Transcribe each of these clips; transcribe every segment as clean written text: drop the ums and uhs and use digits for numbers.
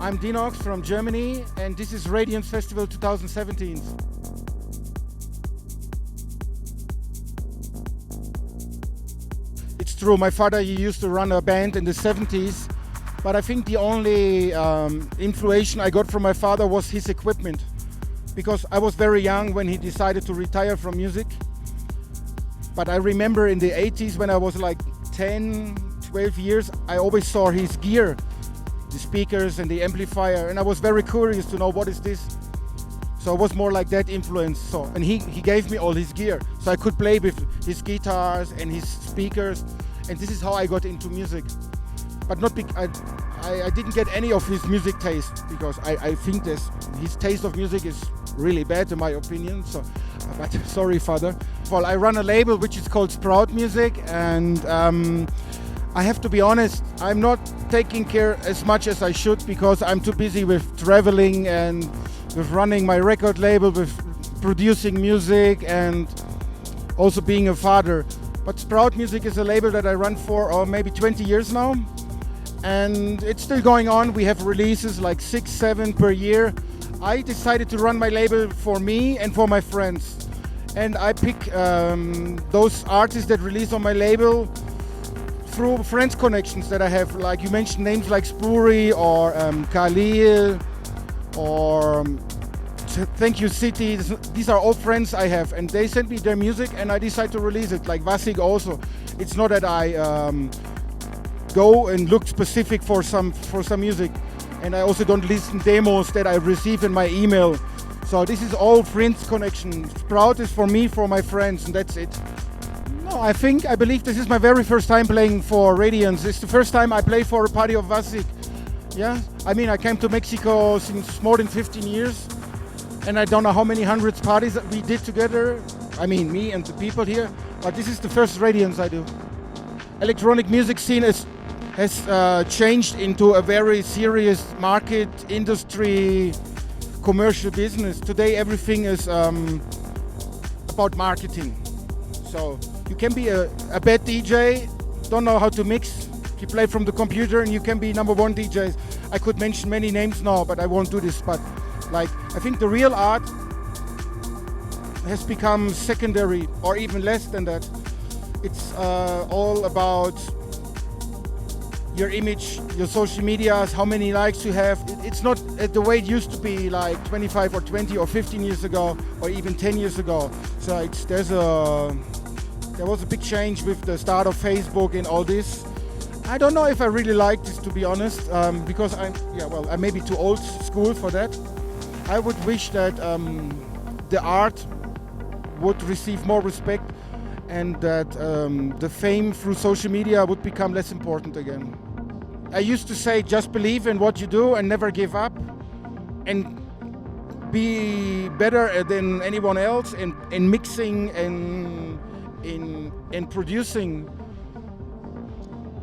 I'm D-Nox from Germany, and this is Radiance Festival 2017. It's true, my father he used to run a band in the 70s, but I think the only influence I got from my father was his equipment, because I was very young when he decided to retire from music. But I remember in the 80s when I was like 10, 12 years, I always saw his gear, the speakers and the amplifier, and I was very curious to know what is this. So it was more like that influence. So, and he gave me all his gear, so I could play with his guitars and his speakers, and this is how I got into music. But not I didn't get any of his music taste, because I think his taste of music is really bad in my opinion. So, but sorry, father. Well, I run a label which is called Sprout Music, and I have to be honest, I'm not taking care as much as I should, because I'm too busy with traveling and with running my record label, with producing music, and also being a father. But Sprout Music is a label that I run for maybe 20 years now, and it's still going on. We have releases like 6, 7 per year. I decided to run my label for me and for my friends, and I pick those artists that release on my label through friends connections that I have. Like you mentioned names like Spuri or K.A.L.I.L or Thank You City. These are all friends I have, and they send me their music and I decide to release it. Like Vasik also. It's not that I go and look specific for some music, and I also don't listen demos that I receive in my email. So this is all friends connection. Sprout is for me, for my friends, and that's it. No, I believe this is my very first time playing for Radiance. It's the first time I play for a party of Vasik. Yeah, I mean, I came to Mexico since more than 15 years, and I don't know how many hundreds parties that we did together. I mean, me and the people here, but this is the first Radiance I do. Electronic music scene has changed into a very serious market, industry, commercial business. Today everything is about marketing. So you can be a bad DJ, don't know how to mix, you play from the computer, and you can be number one DJ. I could mention many names now, but I won't do this. But like, I think the real art has become secondary, or even less than that. It's all about your image, your social medias, how many likes you have. It's not the way it used to be like 25 or 20 or 15 years ago, or even 10 years ago. So there was a big change with the start of Facebook and all this. I don't know if I really like this, to be honest, because I may be too old school for that. I would wish that the art would receive more respect, and that the fame through social media would become less important again. I used to say, just believe in what you do and never give up, and be better than anyone else in mixing and in producing.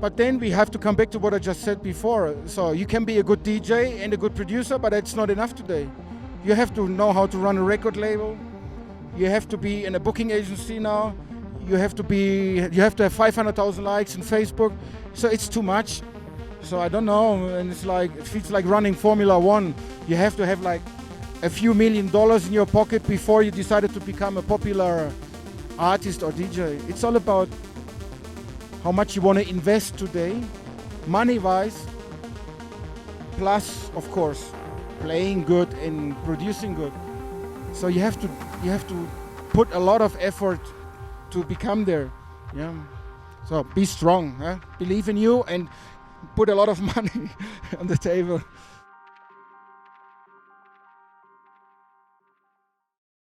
But then we have to come back to what I just said before. So you can be a good DJ and a good producer, but that's not enough today. You have to know how to run a record label. You have to be in a booking agency now. You have to have 500,000 likes on Facebook. So it's too much. So I don't know, and it feels like running Formula One. You have to have like a few $1 million in your pocket before you decided to become a popular artist or DJ. It's all about how much you want to invest today, money-wise, plus, of course, playing good and producing good. So you have to put a lot of effort to become there. Yeah. So be strong, huh? Believe in you and put a lot of money on the table.